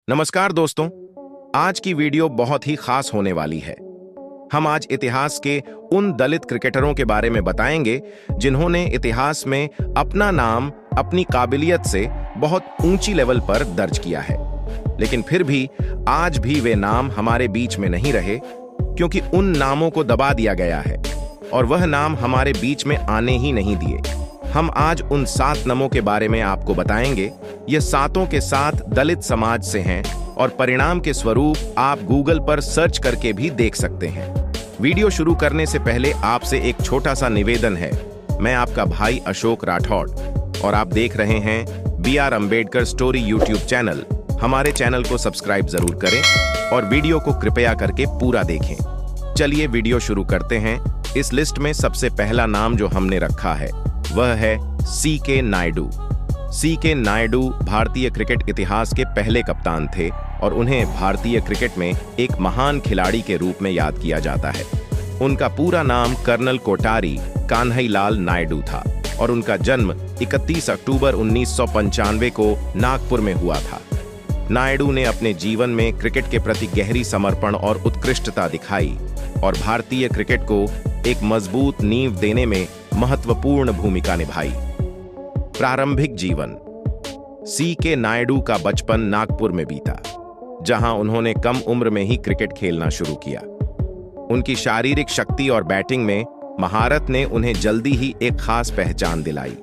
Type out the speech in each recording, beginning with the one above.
नमस्कार दोस्तों, आज की वीडियो बहुत ही खास होने वाली है। हम आज इतिहास के उन दलित क्रिकेटरों के बारे में बताएंगे जिन्होंने इतिहास में अपना नाम अपनी काबिलियत से बहुत ऊंची लेवल पर दर्ज किया है। लेकिन फिर भी आज भी वे नाम हमारे बीच में नहीं रहे, क्योंकि उन नामों को दबा दिया गया है और वह नाम हमारे बीच में आने ही नहीं दिए। हम आज उन 7 नामों के बारे में आपको बताएंगे। ये 7 के 7 दलित समाज से हैं और परिणाम के स्वरूप आप गूगल पर सर्च करके भी देख सकते हैं। वीडियो शुरू करने से पहले आपसे एक छोटा सा निवेदन है। मैं आपका भाई अशोक राठौड़ और आप देख रहे हैं BR Ambedkar story YouTube channel. हमारे चैनल को सब्सक्राइब जरूर करें और वीडियो को कृपया करके पूरा देखें। चलिए वीडियो शुरू करते हैं। इस लिस्ट में सबसे पहला नाम जो हमने रखा है वह है CK नायडू। CK नायडू भारतीय क्रिकेट इतिहास के पहले कप्तान थे और उन्हें भारतीय क्रिकेट में एक महान खिलाड़ी के रूप में याद किया जाता है। उनका पूरा नाम कर्नल कोठारी कान्हईलाल नायडू था और उनका जन्म 31 अक्टूबर 1995 को नागपुर में हुआ था। नायडू ने अपने जीवन में क्रिकेट के प्रति गहरी समर्पण और उत्कृष्टता दिखाई और भारतीय क्रिकेट को एक मजबूत नींव देने में महत्वपूर्ण भूमिका निभाई। प्रारंभिक जीवन। CK नायडू का बचपन नागपुर में बीता, जहां उन्होंने कम उम्र में ही क्रिकेट खेलना शुरू किया। उनकी शारीरिक शक्ति और बैटिंग में महारत ने उन्हें जल्दी ही एक खास पहचान दिलाई।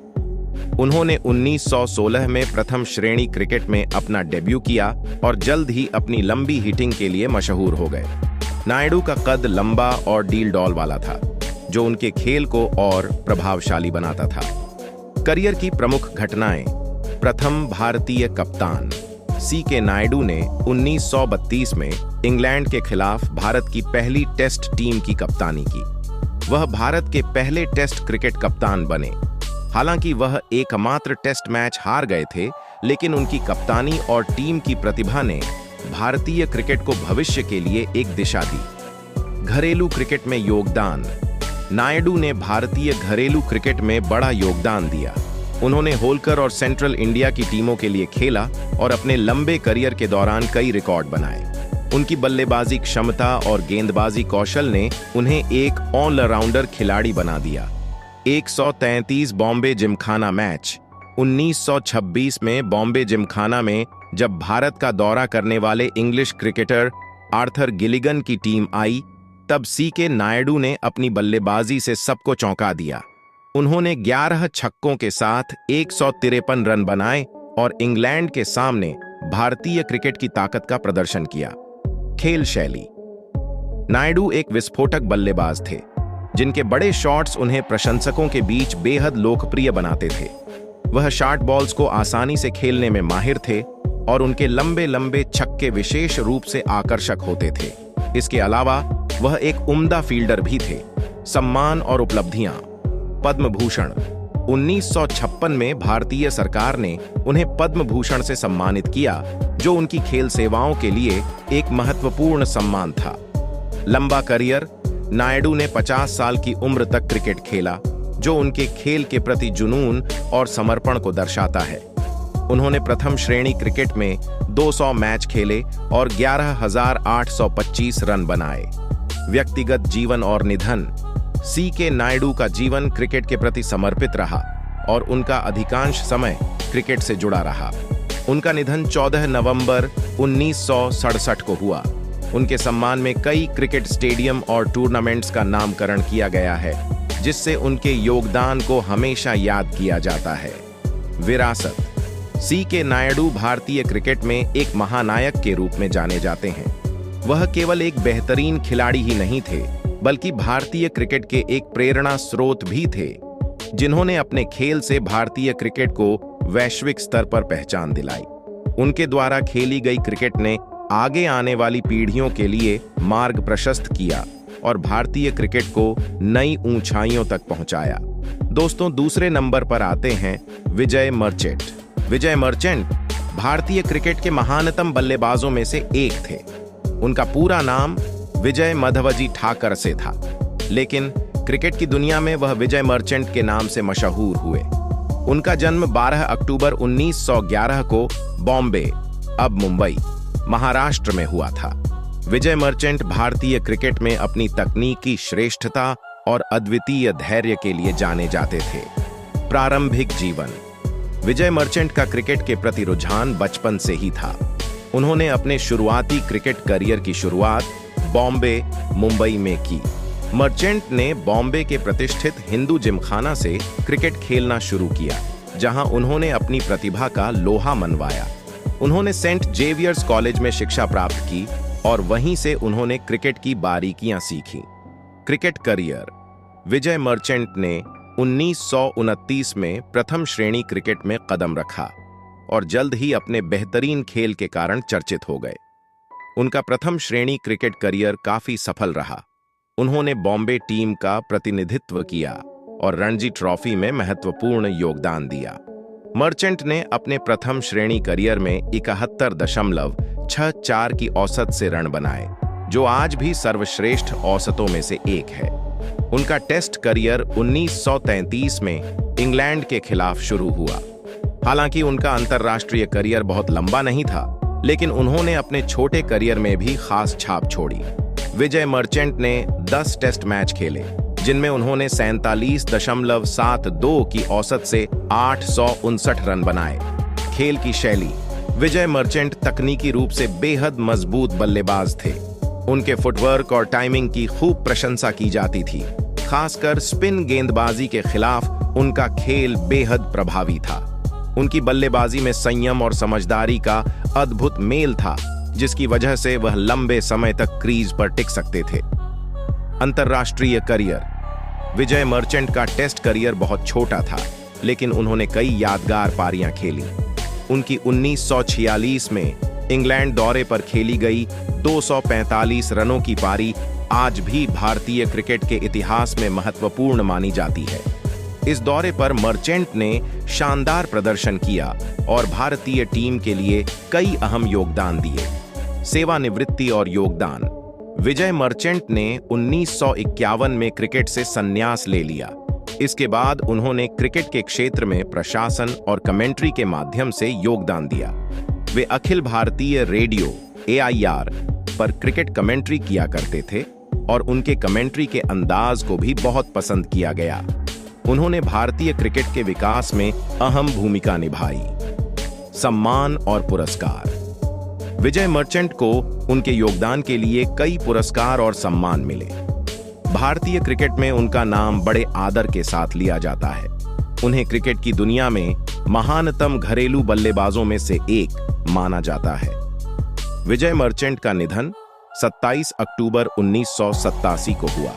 उन्होंने 1916 में प्रथम श्रेणी क्रिकेट में अपना डेब्यू किया और जल्द ही अपनी लंबी हिटिंग के लिए मशहूर हो गए। नायडू का कद लंबा और डील डॉल वाला था, जो उनके खेल को और प्रभावशाली बनाता था। करियर की प्रमुख घटनाएं। प्रथम भारतीय कप्तान। CK नायडू ने 1932 में इंग्लैंड के खिलाफ भारत की पहली टेस्ट टीम की कप्तानी की। वह भारत के पहले टेस्ट क्रिकेट कप्तान बने। हालांकि वह एकमात्र टेस्ट मैच हार गए थे, लेकिन उनकी कप्तानी और टीम की प्रतिभा ने भारतीय क्रिकेट को भविष्य के लिए एक दिशा दी। घरेलू क्रिकेट में योगदान। नायडू ने भारतीय घरेलू क्रिकेट में बड़ा योगदान दिया। उन्होंने होलकर और सेंट्रल इंडिया की टीमों के लिए खेला और अपने लंबे करियर के दौरान कई रिकॉर्ड बनाए। उनकी बल्लेबाजी क्षमता और गेंदबाजी कौशल ने उन्हें एक ऑलराउंडर खिलाड़ी बना दिया। 133 बॉम्बे जिमखाना मैच। 1926 में बॉम्बे जिमखाना में जब भारत का दौरा करने वाले इंग्लिश क्रिकेटर आर्थर गिलिगन की टीम आई, तब CK नायडू ने अपनी बल्लेबाजी से सबको चौंका दिया। उन्होंने 11 छक्कों के साथ 153 रन बनाए और इंग्लैंड के सामने भारतीय क्रिकेट की ताकत का प्रदर्शन किया। खेल शैली। नायडू एक विस्फोटक बल्लेबाज थे, जिनके बड़े शॉट्स उन्हें प्रशंसकों के बीच बेहद लोकप्रिय बनाते थे। वह शॉर्ट बॉल्स को आसानी से खेलने में माहिर थे और उनके लंबे लंबे छक्के विशेष रूप से आकर्षक होते थे। इसके अलावा वह एक उम्दा फील्डर भी थे। सम्मान और उपलब्धियां। पद्म भूषण। 1956 में भारतीय सरकार ने उन्हें पद्म भूषण से सम्मानित किया, जो उनकी खेल सेवाओं के लिए एक महत्वपूर्ण सम्मान था। लंबा करियर। नायडू ने 50 साल की उम्र तक क्रिकेट खेला, जो उनके खेल के प्रति जुनून और समर्पण को दर्शाता है। उन्होंने प्रथम श्रेणी क्रिकेट में 200 मैच खेले और 11,825 रन बनाए। व्यक्तिगत जीवन और निधन। CK नायडू का जीवन क्रिकेट के प्रति समर्पित रहा और उनका अधिकांश समय क्रिकेट से जुड़ा रहा। उनका निधन 14 नवंबर 1967 को हुआ। उनके सम्मान में कई क्रिकेट स्टेडियम और टूर्नामेंट्स का नामकरण किया गया है, जिससे उनके योगदान को हमेशा याद किया जाता है। विरासत। CK नायडू भारतीय क्रिकेट में एक महानायक के रूप में जाने जाते हैं। वह केवल एक बेहतरीन खिलाड़ी ही नहीं थे, बल्कि भारतीय क्रिकेट के एक प्रेरणा स्रोत भी थे, जिन्होंने अपने खेल से भारतीय क्रिकेट को वैश्विक स्तर पर पहचान दिलाई। उनके द्वारा खेली गई क्रिकेट ने आगे आने वाली पीढ़ियों के लिए मार्ग प्रशस्त किया और भारतीय क्रिकेट को नई ऊंचाइयों तक पहुंचाया। दोस्तों, दूसरे नंबर पर आते हैं विजय मर्चेंट। विजय मर्चेंट भारतीय क्रिकेट के महानतम बल्लेबाजों में से एक थे। उनका पूरा नाम विजय माधवजी ठाकर से था, लेकिन क्रिकेट की दुनिया में वह विजय मर्चेंट के नाम से मशहूर हुए। उनका जन्म 12 अक्टूबर 1911 को बॉम्बे, अब मुंबई, महाराष्ट्र में हुआ था। विजय मर्चेंट भारतीय क्रिकेट में अपनी तकनीकी श्रेष्ठता और अद्वितीय धैर्य के लिए जाने जाते थे। प्रारंभिक जीवन। विजय मर्चेंट का क्रिकेट के प्रति रुझान बचपन से ही था। उन्होंने अपने शुरुआती क्रिकेट करियर की शुरुआत बॉम्बे, मुंबई में की। मर्चेंट ने बॉम्बे के प्रतिष्ठित हिंदू जिमखाना से क्रिकेट खेलना शुरू किया, जहां उन्होंने अपनी प्रतिभा का लोहा मनवाया। उन्होंने सेंट जेवियर्स कॉलेज में शिक्षा प्राप्त की और वहीं से उन्होंने क्रिकेट की बारीकियां सीखी। Cricket career. विजय मर्चेंट ने 1929 में प्रथम श्रेणी क्रिकेट में कदम रखा और जल्द ही अपने बेहतरीन खेल के कारण चर्चित हो गए। उनका प्रथम श्रेणी क्रिकेट करियर काफी सफल रहा। उन्होंने बॉम्बे टीम का प्रतिनिधित्व किया और रणजी ट्रॉफी में महत्वपूर्ण योगदान दिया। मर्चेंट ने अपने प्रथम श्रेणी करियर में 71.64 की औसत से रन बनाए, जो आज भी सर्वश्रेष्ठ औसतों में से एक है। उनका टेस्ट करियर 1933 में इंग्लैंड के खिलाफ शुरू हुआ। हालांकि उनका अंतर्राष्ट्रीय करियर बहुत लंबा नहीं था, लेकिन उन्होंने अपने छोटे करियर में भी खास छाप छोड़ी। विजय मर्चेंट ने 10 टेस्ट मैच खेले, जिनमें उन्होंने 47.72 की औसत से 859 रन बनाए। खेल की शैली। विजय मर्चेंट तकनीकी रूप से बेहद मजबूत बल्लेबाज थे। उनके फुटवर्क और टाइमिंग की खूब प्रशंसा की जाती थी। खासकर स्पिन गेंदबाजी के खिलाफ उनका खेल बेहद प्रभावी था। उनकी बल्लेबाजी में संयम और समझदारी का अद्भुत मेल था, जिसकी वजह से वह लंबे समय तक क्रीज पर टिक सकते थे। अंतर्राष्ट्रीय करियर। विजय मर्चेंट का टेस्ट करियर बहुत छोटा था, लेकिन उन्होंने कई यादगार पारियां खेली। उनकी 1946 में इंग्लैंड दौरे पर खेली गई 245 रनों की पारी आज भी भारतीय क्रिकेट के इतिहास में महत्वपूर्ण मानी जाती है। इस दौरे पर मर्चेंट ने शानदार प्रदर्शन किया और भारतीय टीम के लिए कई अहम योगदान दिए। सेवानिवृत्ति और योगदान। विजय मर्चेंट ने 1951 में क्रिकेट से संन्यास ले लिया। इसके बाद उन्होंने क्रिकेट के क्षेत्र में प्रशासन और कमेंट्री के माध्यम से योगदान दिया। वे अखिल भारतीय रेडियो AIR पर क्रिकेट कमेंट्री किया करते थे और उनके कमेंट्री के अंदाज को भी बहुत पसंद किया गया। उन्होंने भारतीय क्रिकेट के विकास में अहम भूमिका निभाई। सम्मान और पुरस्कार। विजय मर्चेंट को उनके योगदान के लिए कई पुरस्कार और सम्मान मिले। भारतीय क्रिकेट में उनका नाम बड़े आदर के साथ लिया जाता है। उन्हें क्रिकेट की दुनिया में महानतम घरेलू बल्लेबाजों में से एक माना जाता है। विजय मर्चेंट का निधन 27 अक्टूबर 1987 को हुआ,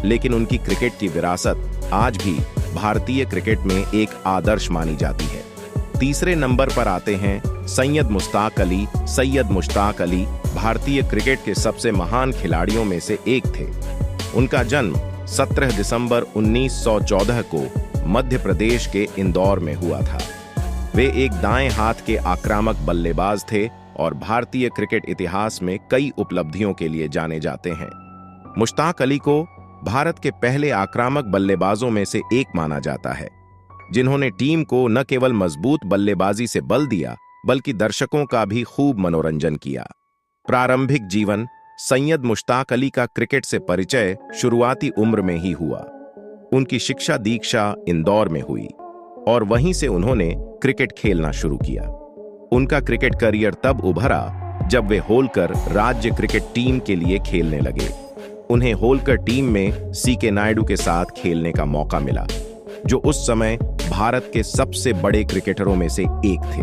लेकिन उनकी क्रिकेट की विरासत आज भी भारतीय क्रिकेट में एक आदर्श मानी जाती है। तीसरे नंबर पर आते हैं सैयद मुश्ताक अली। सैयद मुश्ताक अली भारतीय क्रिकेट के सबसे महान खिलाड़ियों में से एक थे। उनका जन्म 17 दिसंबर 1914 को मध्य प्रदेश के इंदौर में हुआ था। वे एक दाएं हाथ के आक्रामक बल्लेबाज थे और भारतीय क्रिकेट इतिहास में कई उपलब्धियों के लिए जाने जाते हैं। मुश्ताक अली को भारत के पहले आक्रामक बल्लेबाजों में से एक माना जाता है, जिन्होंने टीम को न केवल मजबूत बल्लेबाजी से बल दिया, बल्कि दर्शकों का भी खूब मनोरंजन किया। प्रारंभिक जीवन। सैयद मुश्ताक अली का क्रिकेट से परिचय शुरुआती उम्र में ही हुआ। उनकी शिक्षा दीक्षा इंदौर में हुई और वहीं से उन्होंने क्रिकेट खेलना शुरू किया। उनका क्रिकेट करियर तब उभरा जब वे होलकर राज्य क्रिकेट टीम के लिए खेलने लगे। उन्हें होलकर टीम में CK नायडू के साथ खेलने का मौका मिला, जो उस समय भारत के सबसे बड़े क्रिकेटरों में से एक थे।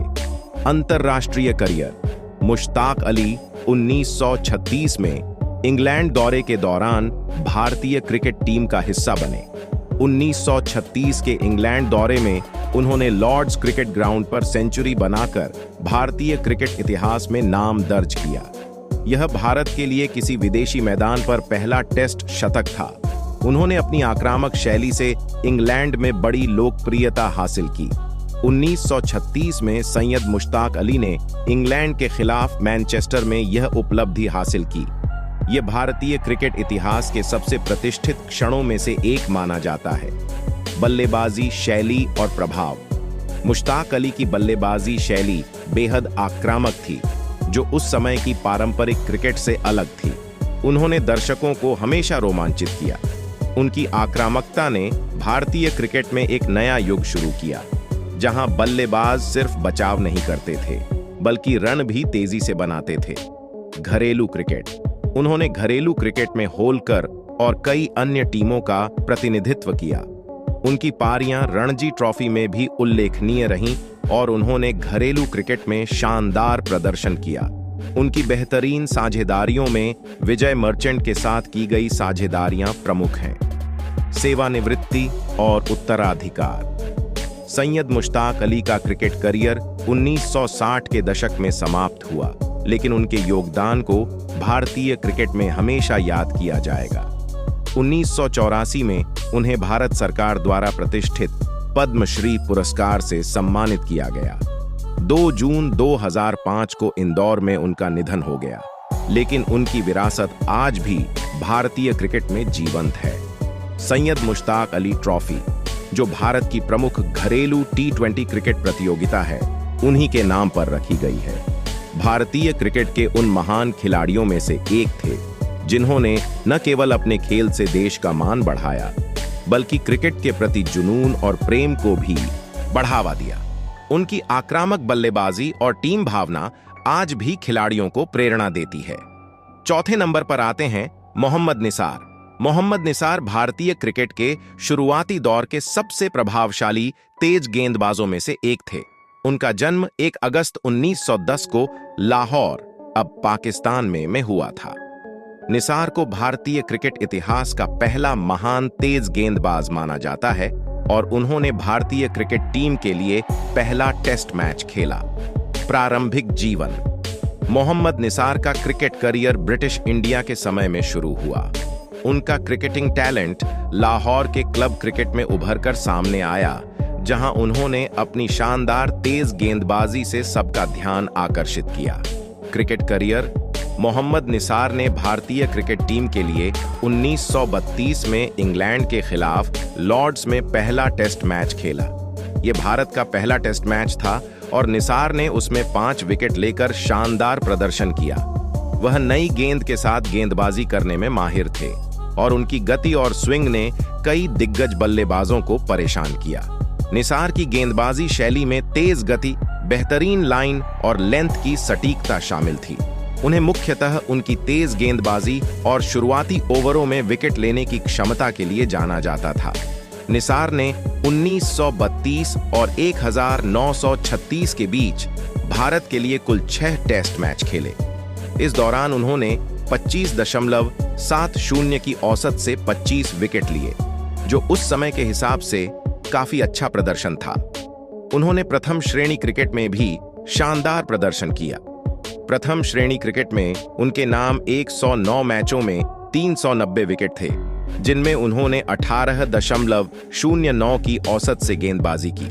अंतर्राष्ट्रीय करियर। मुश्ताक अली 1936 में इंग्लैंड दौरे के दौरान भारतीय क्रिकेट टीम का हिस्सा बने। 1936 के इंग्लैंड दौरे में उन्होंने लॉर्ड्स क्रिकेट ग्राउंड पर सेंचुरी बनाकर भारतीय क्रिकेट इतिहास में नाम दर्ज किया। यह भारत के लिए किसी विदेशी मैदान पर पहला टेस्ट शतक था। उन्होंने अपनी आक्रामक शैली से इंग्लैंड में बड़ी लोकप्रियता हासिल की। 1936 में सैयद मुश्ताक अली ने इंग्लैंड के खिलाफ मैनचेस्टर में यह उपलब्धि हासिल की। यह भारतीय क्रिकेट इतिहास के सबसे प्रतिष्ठित क्षणों में से एक माना जाता है। बल्लेबाजी शैली और प्रभाव। मुश्ताक अली की बल्लेबाजी शैली बेहद आक्रामक थी। जो उस समय की पारंपरिक क्रिकेट से अलग थी। उन्होंने दर्शकों को हमेशा रोमांचित किया। उनकी आक्रामकता ने भारतीय क्रिकेट में एक नया युग शुरू किया, जहां बल्लेबाज सिर्फ बचाव नहीं करते थे, बल्कि रन भी तेजी से बनाते थे। घरेलू क्रिकेट। उन्होंने घरेलू क्रिकेट में होलकर और कई अन्य टीमों का प्रतिनिधित्व किया। उनकी पारियां रणजी ट्रॉफी में भी उल्लेखनीय रहीं और उन्होंने घरेलू क्रिकेट में शानदार प्रदर्शन किया। उनकी बेहतरीन साझेदारियों में विजय मर्चेंट के साथ की गई साझेदारियां प्रमुख हैं। सेवानिवृत्ति और उत्तराधिकार। सैयद मुश्ताक अली का क्रिकेट करियर 1960 के दशक में समाप्त हुआ, लेकिन उनके योगदान को भारतीय क्रिकेट में हमेशा याद किया जाएगा। 1984 में उन्हें भारत सरकार द्वारा प्रतिष्ठित पद्मश्री पुरस्कार से सम्मानित किया गया। 2 जून 2005 को इंदौर में उनका निधन हो गया, लेकिन उनकी विरासत आज भी भारतीय क्रिकेट में जीवंत है। सैयद मुश्ताक अली ट्रॉफी, जो भारत की प्रमुख घरेलू T20 क्रिकेट प्रतियोगिता है, उन्हीं के नाम पर रखी गई है। भारतीय क्रिकेट के उन महान खिलाड़ियों में से एक थे जिन्होंने न केवल अपने खेल से देश का मान बढ़ाया, बल्कि क्रिकेट के प्रति जुनून और प्रेम को भी बढ़ावा दिया। उनकी आक्रामक बल्लेबाजी और टीम भावना आज भी खिलाड़ियों को प्रेरणा देती है। चौथे नंबर पर आते हैं मोहम्मद निसार। मोहम्मद निसार भारतीय क्रिकेट के शुरुआती दौर के सबसे प्रभावशाली तेज गेंदबाजों में से एक थे। उनका जन्म 1 अगस्त 1910 को लाहौर, अब पाकिस्तान में हुआ था। निसार को भारतीय क्रिकेट इतिहास का पहला महान तेज गेंदबाज माना जाता है और उन्होंने भारतीय क्रिकेट टीम के लिए पहला टेस्ट मैच खेला। प्रारंभिक जीवन। मोहम्मद निसार का क्रिकेट करियर ब्रिटिश इंडिया के समय में शुरू हुआ। उनका क्रिकेटिंग टैलेंट लाहौर के क्लब क्रिकेट में उभरकर सामने आया, जहां उन्होंने अपनी शानदार तेज गेंदबाजी से सबका ध्यान आकर्षित किया। Cricket career. मोहम्मद निसार ने भारतीय क्रिकेट टीम के लिए 1932 में इंग्लैंड के खिलाफ लॉर्ड्स में पहला टेस्ट मैच खेला। यह भारत का पहला टेस्ट मैच था और निसार ने उसमें 5 विकेट लेकर शानदार प्रदर्शन किया। वह नई गेंद के साथ गेंदबाजी करने में माहिर थे और उनकी गति और स्विंग ने कई दिग्गज बल्लेबाजों को परेशान किया। निसार की गेंदबाजी शैली में तेज गति, बेहतरीन लाइन और लेंथ की सटीकता शामिल थी। उन्हें मुख्यतः उनकी तेज गेंदबाजी और शुरुआती ओवरों में विकेट लेने की क्षमता के लिए जाना जाता था। निसार ने 1932 और 1936 के बीच भारत के लिए कुल 6 टेस्ट मैच खेले। इस दौरान उन्होंने 25.70 की औसत से 25 विकेट लिए, जो उस समय के हिसाब से काफी अच्छा प्रदर्शन था। उन्होंने प्रथम श्रेणी क्रिकेट में भी शानदार प्रदर्शन किया। प्रथम श्रेणी क्रिकेट में उनके नाम 109 मैचों में 390 विकेट थे, जिनमें उन्होंने 18.09 की औसत से गेंदबाजी की।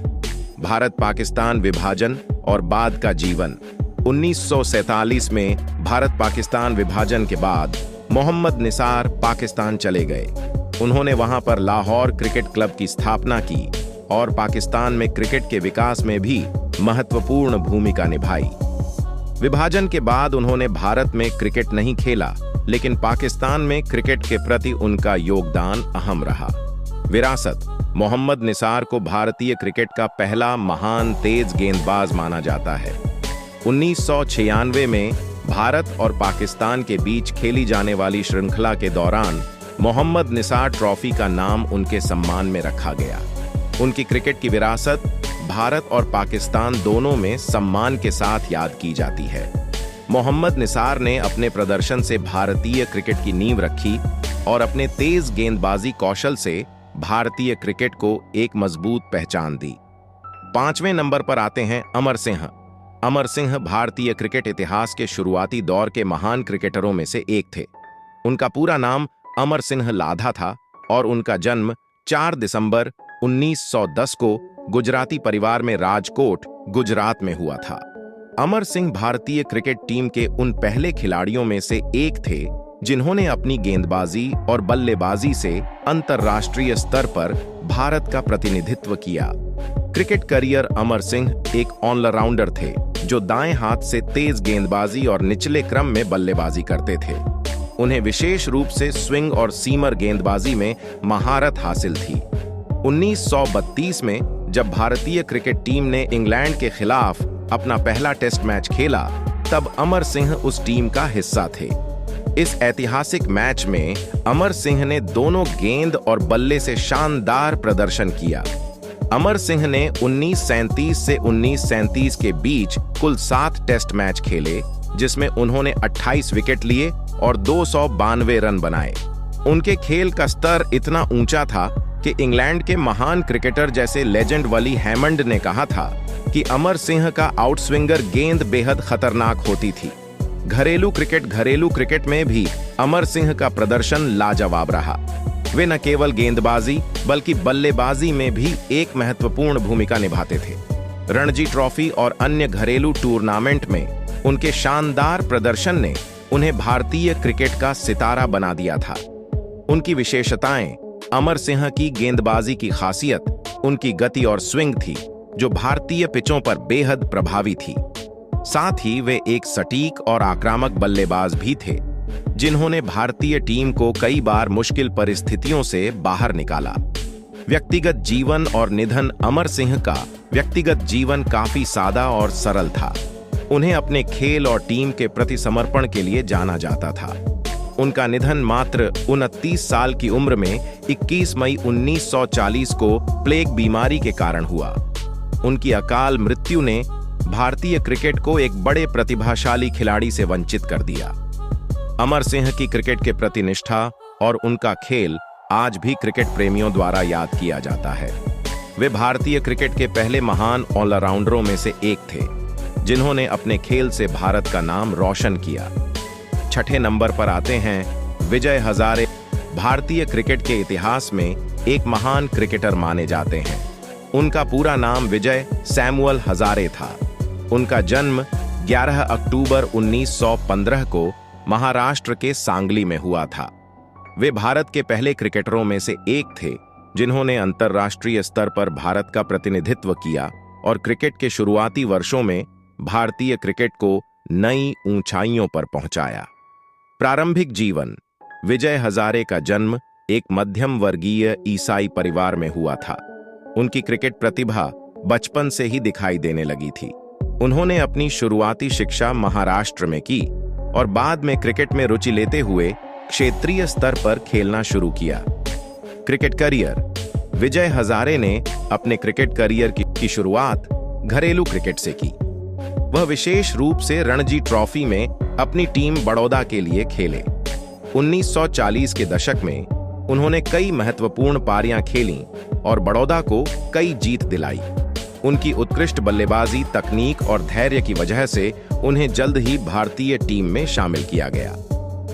भारत पाकिस्तान विभाजन और बाद का जीवन। 1947 में भारत पाकिस्तान विभाजन के बाद मोहम्मद निसार पाकिस्तान चले गए। उन्होंने वहां पर लाहौर क्रिकेट क्लब की स्थापना की और पाकिस्तान में क्रिकेट के विकास में भी महत्वपूर्ण भूमिका निभाई। विभाजन के बाद उन्होंने भारत में क्रिकेट नहीं खेला, लेकिन पाकिस्तान में क्रिकेट के प्रति उनका योगदान अहम रहा। विरासत। मोहम्मद निसार को भारतीय क्रिकेट का पहला महान तेज गेंदबाज माना जाता है। 1996 में भारत और पाकिस्तान के बीच खेली जाने वाली श्रृंखला के दौरान मोहम्मद निसार ट्रॉफी का नाम उनके सम्मान में रखा गया। उनकी क्रिकेट की विरासत भारत और पाकिस्तान दोनों में सम्मान के साथ याद की जाती है। मोहम्मद निसार ने अपने प्रदर्शन से भारतीय क्रिकेट की नींव रखी और अपने तेज गेंदबाजी कौशल से भारतीय क्रिकेट को एक मजबूत पहचान दी। 5वें नंबर पर आते हैं अमर सिंह। अमर सिंह भारतीय क्रिकेट इतिहास के शुरुआती दौर के महान क्रिकेटरों में से एक थे। उनका पूरा नाम अमर सिंह लाधा था और उनका जन्म 4 दिसंबर 1910 को गुजराती परिवार में राजकोट, गुजरात में हुआ था। अमर सिंह भारतीय क्रिकेट टीम के उन पहले खिलाड़ियों में से एक थे जिन्होंने अपनी गेंदबाजी और बल्लेबाजी से अंतर्राष्ट्रीय स्तर पर भारत का प्रतिनिधित्व किया। Cricket career. अमर सिंह एक ऑलराउंडर थे जो दाएं हाथ से तेज गेंदबाजी और निचले क्रम में बल्लेबाजी करते थे। उन्हें विशेष रूप से स्विंग और सीमर गेंदबाजी में महारत हासिल थी। 1932 में जब भारतीय क्रिकेट टीम ने इंग्लैंड के खिलाफ अपना पहला टेस्ट मैच खेला, तब अमर सिंह उस टीम का हिस्सा थे। इस ऐतिहासिक मैच में अमर सिंह ने दोनों गेंद और बल्ले से शानदार प्रदर्शन किया। अमर सिंह ने 1937 से 1937 के बीच कुल 7 टेस्ट मैच खेले, जिसमें उन्होंने 28 विकेट लिए और 292 रन बनाए। उनके खेल का स्तर इतना ऊंचा था कि इंग्लैंड के महान क्रिकेटर जैसे लेजेंड वली हैमंड ने कहा था कि अमर सिंह का आउटस्विंगर गेंद बेहद खतरनाक होती थी। घरेलू क्रिकेट में भी अमर सिंह का प्रदर्शन लाजवाब रहा। वे न केवल गेंदबाजी बल्कि बल्लेबाजी में भी एक महत्वपूर्ण भूमिका निभाते थे। रणजी ट्रॉफी और अन्य घरेलू टूर्नामेंट में उनके शानदार प्रदर्शन ने उन्हें भारतीय क्रिकेट का सितारा बना दिया था। उनकी विशेषताएं अमर सिंह की गेंदबाजी की खासियत, उनकी गति और स्विंग थी, जो भारतीय पिचों पर बेहद प्रभावी थी। साथ ही वे एक सटीक और आक्रामक बल्लेबाज भी थे, जिन्होंने भारतीय टीम को कई बार मुश्किल परिस्थितियों से बाहर निकाला। व्यक्तिगत जीवन और निधन। अमर सिंह का व्यक्तिगत जीवन काफी सादा और सरल था। उन्हें अपने खेल और टीम के प्रति समर्पण के लिए जाना जाता था। उनका निधन मात्र 29 साल की उम्र में 21 मई 1940 को प्लेग बीमारी के कारण हुआ। उनकी अकाल मृत्यु ने भारतीय क्रिकेट को एक बड़े प्रतिभाशाली खिलाड़ी से वंचित कर दिया। अमर सिंह की क्रिकेट के प्रति निष्ठा और उनका खेल आज भी क्रिकेट प्रेमियों द्वारा याद किया जाता है। वे भारतीय क्रिकेट के पहले महान ऑलराउंडरों में से एक थे, जिन्होंने अपने खेल से भारत का नाम रोशन किया। छठे नंबर पर आते हैं विजय हजारे। भारतीय क्रिकेट के इतिहास में एक महान क्रिकेटर माने जाते हैं। उनका पूरा नाम विजय सैमुअल हजारे था। उनका जन्म 11 अक्टूबर 1915 को महाराष्ट्र के सांगली में हुआ था। वे भारत के पहले क्रिकेटरों में से एक थे, जिन्होंने अंतर्राष्ट्रीय स्तर पर भारत का प्रतिनिधित्व किया और क्रिकेट के शुरुआती वर्षों में भारतीय क्रिकेट को नई ऊंचाइयों पर पहुंचाया। प्रारंभिक जीवन। विजय हजारे का जन्म एक मध्यम वर्गीय ईसाई परिवार में हुआ था। उनकी क्रिकेट प्रतिभा बचपन से ही दिखाई देने लगी थी। उन्होंने अपनी शुरुआती शिक्षा महाराष्ट्र में की और बाद में क्रिकेट में रुचि लेते हुए क्षेत्रीय स्तर पर खेलना शुरू किया। Cricket career. विजय हजारे ने अपने क्रिकेट करियर की शुरुआत घरेलू क्रिकेट से की। वह विशेष रूप से रणजी ट्रॉफी में अपनी टीम बड़ौदा के लिए खेले। 1940 के दशक में उन्होंने कई महत्वपूर्ण पारियां खेलीं और बड़ौदा को कई जीत दिलाई। उनकी उत्कृष्ट बल्लेबाजी, तकनीक और धैर्य की वजह से उन्हें जल्द ही भारतीय टीम में शामिल किया गया।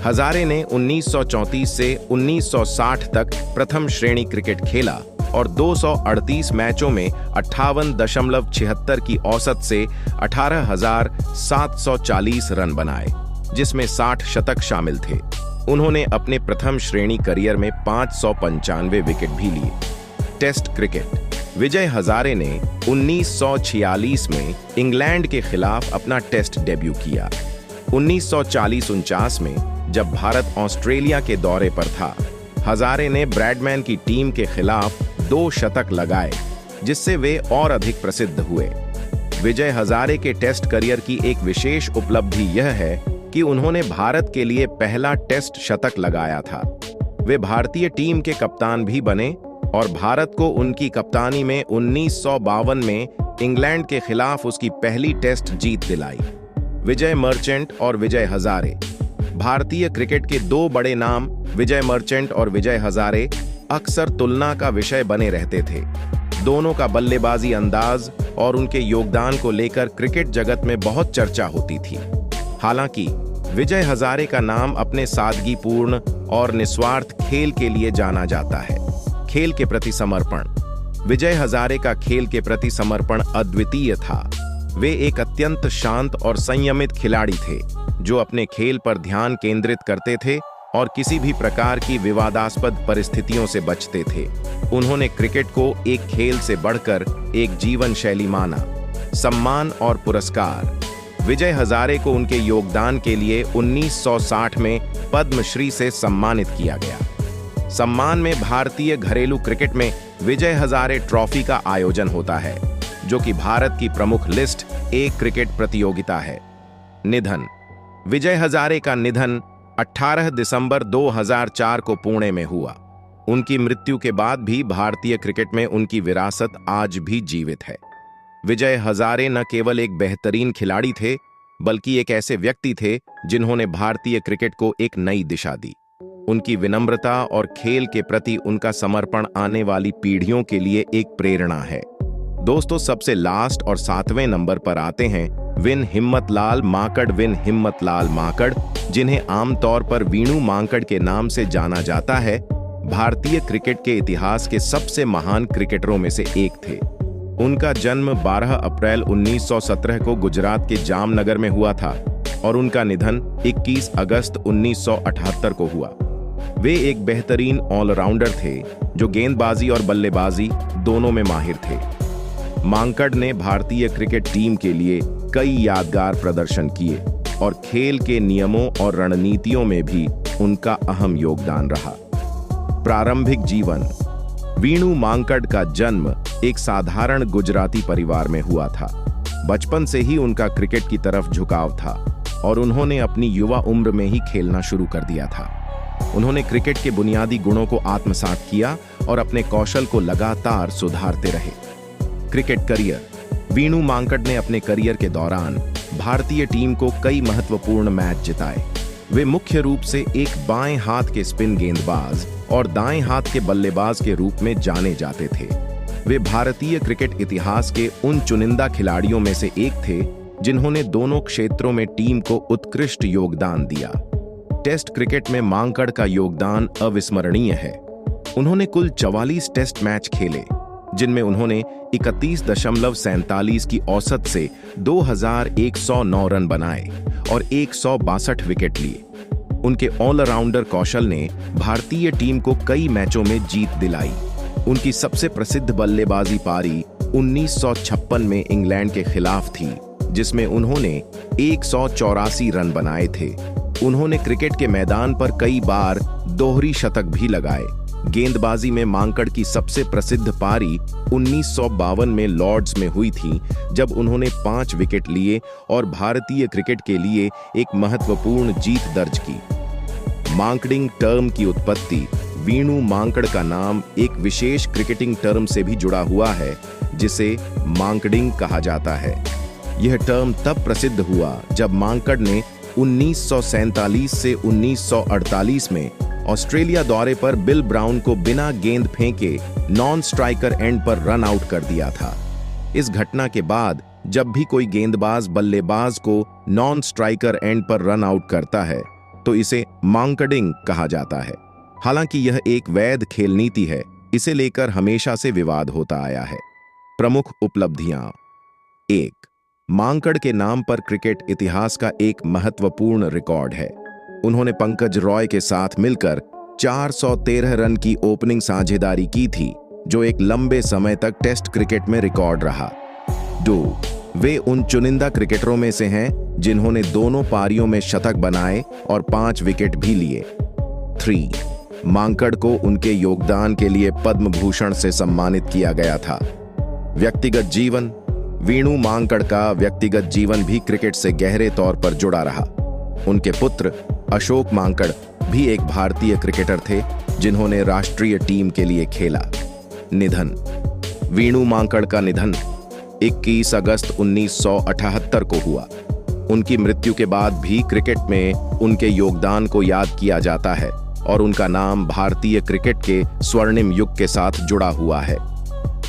हजारे ने 1934 से 1960 तक प्रथम श्रेणी क्रिकेट खेला और 238 मैचों में 58.76 की औसत से 18,740 रन बनाए, जिसमें 60 शतक शामिल थे। उन्होंने अपने प्रथम श्रेणी करियर में 595 विकेट भी लिए। Test cricket. विजय हजारे ने 1946 में इंग्लैंड के खिलाफ अपना टेस्ट डेब्यू किया। 1940-49 में जब भारत ऑस्ट्रेलिया के दौरे पर था, हजारे ने ब्रैडमैन की टीम के खिलाफ 2 शतक लगाए, जिससे वे और अधिक प्रसिद्ध हुए। विजय हजारे के टेस्ट करियर की एक विशेष उपलब्धि यह है कि उन्होंने भारत के लिए पहला टेस्ट शतक लगाया था। वे भारतीय टीम के कप्तान भी बने और भारत को उनकी कप्तानी में 1952 में इंग्लैंड के खिलाफ उसकी पहली टेस्ट जीत दिलाई। विजय मर्चेंट और विजय हजारे। भारतीय क्रिकेट के 2 बड़े नाम विजय मर्चेंट और विजय हजारे अक्सर तुलना का विषय बने रहते थे। दोनों का बल्लेबाजी अंदाज और उनके योगदान को लेकर क्रिकेट जगत में बहुत चर्चा होती थी। हालांकि विजय हजारे का नाम अपने सादगीपूर्ण और निस्वार्थ खेल के लिए जाना जाता है। खेल के प्रति समर्पण। विजय हजारे का खेल के प्रति समर्पण अद्वितीय था। वे एक अत्यंत शांत और संयमित खिलाड़ी थे, जो अपने खेल पर ध्यान केंद्रित करते थे और किसी भी प्रकार की विवादास्पद परिस्थितियों से बचते थे। उन्होंने क्रिकेट को एक खेल से बढ़कर एक जीवन शैली माना। सम्मान और पुरस्कार। विजय हजारे को उनके योगदान के लिए 1960 में पद्मश्री से सम्मानित किया गया। सम्मान में भारतीय घरेलू क्रिकेट में विजय हजारे ट्रॉफी का आयोजन होता है, जो कि भारत की प्रमुख लिस्ट ए क्रिकेट प्रतियोगिता है। निधन। विजय हजारे का निधन 18 दिसंबर 2004 को पुणे में हुआ। उनकी मृत्यु के बाद भी भारतीय क्रिकेट में उनकी विरासत आज भी जीवित है। विजय हजारे न केवल एक बेहतरीन खिलाड़ी थे, बल्कि एक ऐसे व्यक्ति थे जिन्होंने भारतीय क्रिकेट को एक नई दिशा दी। उनकी विनम्रता और खेल के प्रति उनका समर्पण आने वाली पीढ़ियों के लिए एक प्रेरणा है। दोस्तों, सबसे लास्ट और 7वें नंबर पर आते हैं विन हिम्मतलाल मांकड़। विन हिम्मतलाल मांकड़, जिन्हें आमतौर पर वीणु मांकड़ के नाम से जाना जाता है, भारतीय क्रिकेट के इतिहास के सबसे महान क्रिकेटरों में से एक थे। उनका जन्म 12 अप्रैल 1917 को गुजरात के जामनगर में हुआ था और उनका निधन 21 अगस्त 1978 को हुआ। वे एक बेहतरीन ऑलराउंडर थे जो गेंदबाजी और बल्लेबाजी दोनों में माहिर थे। मांकड़ ने भारतीय क्रिकेट टीम के लिए कई यादगार प्रदर्शन किए और खेल के नियमों और रणनीतियों में भी उनका अहम योगदान रहा। प्रारंभिक जीवन। वीणु मांकड़ का जन्म एक साधारण गुजराती परिवार में हुआ था। बचपन से ही उनका क्रिकेट की तरफ झुकाव था और उन्होंने अपनी युवा उम्र में ही खेलना शुरू कर दिया था। उन्होंने क्रिकेट के बुनियादी गुणों को आत्मसात किया और अपने कौशल को लगातार सुधारते रहे। Cricket career. वीणु मांकड़ ने अपने करियर के दौरान भारतीय टीम को कई महत्वपूर्ण मैच जिताए। वे मुख्य रूप से एक बाएं हाथ के स्पिन गेंदबाज और दाएं हाथ के बल्लेबाज के रूप में जाने जाते थे। वे भारतीय क्रिकेट इतिहास के उन चुनिंदा खिलाड़ियों में से एक थे जिन्होंने दोनों क्षेत्रों में टीम को उत्कृष्ट योगदान दिया। टेस्ट क्रिकेट में मांकड़ का योगदान अविस्मरणीय है। उन्होंने कुल 44 टेस्ट मैच खेले, जिनमें उन्होंने 31.47 की औसत से 2109 रन बनाए और 162 विकेट लिए। उनके ऑलराउंडर कौशल ने भारतीय टीम को कई मैचों में जीत दिलाई। उनकी सबसे प्रसिद्ध बल्लेबाजी पारी 1956 में इंग्लैंड के खिलाफ थी, जिसमें उन्होंने 184 रन बनाए थे। उन्होंने क्रिकेट के मैदान पर कई बार दोहरी शतक भी लगाए। गेंदबाजी में मांकड़ की सबसे प्रसिद्ध पारी 1952 में लॉर्ड्स में हुई थी, जब उन्होंने 5 विकेट लिए और भारतीय क्रिकेट के लिए एक महत्वपूर्ण जीत दर्ज की। मांकडिंग टर्म की उत्पत्ति। वीणु मांकड़ का नाम एक विशेष क्रिकेटिंग टर्म से भी जुड़ा हुआ है, जिसे मांकडिंग कहा जाता है। यह टर्म तब प्रसिद्ध हुआ जब मांकड़ ने 1947 से 1948 में ऑस्ट्रेलिया दौरे पर बिल ब्राउन को बिना गेंद फेंके नॉन स्ट्राइकर एंड पर रन आउट कर दिया था। इस घटना के बाद जब भी कोई गेंदबाज बल्लेबाज को नॉन स्ट्राइकर एंड पर रन आउट करता है, तो इसे मांकडिंग कहा जाता है। हालांकि यह एक वैध खेल नीति है, इसे लेकर हमेशा से विवाद होता आया है। प्रमुख उपलब्धियां। 1. मांकड़ के नाम पर क्रिकेट इतिहास का एक महत्वपूर्ण रिकॉर्ड है। उन्होंने पंकज रॉय के साथ मिलकर 413 रन की ओपनिंग साझेदारी की थी, जो एक लंबे समय तक टेस्ट क्रिकेट में रिकॉर्ड रहा। 2. वे उन चुनिंदा क्रिकेटरों में से हैं जिन्होंने दोनों पारियों में शतक बनाए और 5 विकेट भी लिए। 3. मांकड़ को उनके योगदान के लिए पद्म भूषण से सम्मानित किया गया था। व्यक्तिगत जीवन। वीणु मांकड़ का व्यक्तिगत जीवन भी क्रिकेट से गहरे तौर पर जुड़ा रहा। उनके पुत्र अशोक मांकड़ भी एक भारतीय क्रिकेटर थे जिन्होंने राष्ट्रीय टीम के लिए खेला। निधन। वीणु मांकड़ का निधन 21 अगस्त 1978 को हुआ। उनकी मृत्यु के बाद भी क्रिकेट में उनके योगदान को याद किया जाता है और उनका नाम भारतीय क्रिकेट के स्वर्णिम युग के साथ जुड़ा हुआ है।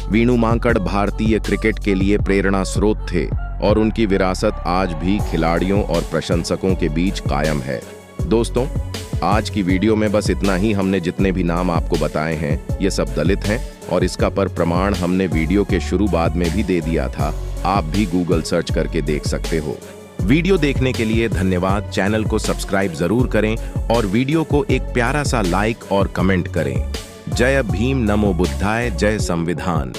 वीणु मांकड़ भारतीय क्रिकेट के लिए प्रेरणा स्रोत थे और उनकी विरासत आज भी खिलाड़ियों और प्रशंसकों के बीच कायम है। दोस्तों, आज की वीडियो में बस इतना ही। हमने जितने भी नाम आपको बताए हैं, ये सब दलित हैं और इसका पर प्रमाण हमने वीडियो के शुरू बाद में भी दे दिया था। आप भी गूगल सर्च करके देख सकते हो। वीडियो देखने के लिए धन्यवाद। चैनल को सब्सक्राइब जरूर करें और वीडियो को एक प्यारा सा लाइक और कमेंट करें। जय भीम, नमो बुद्धाय, जय संविधान।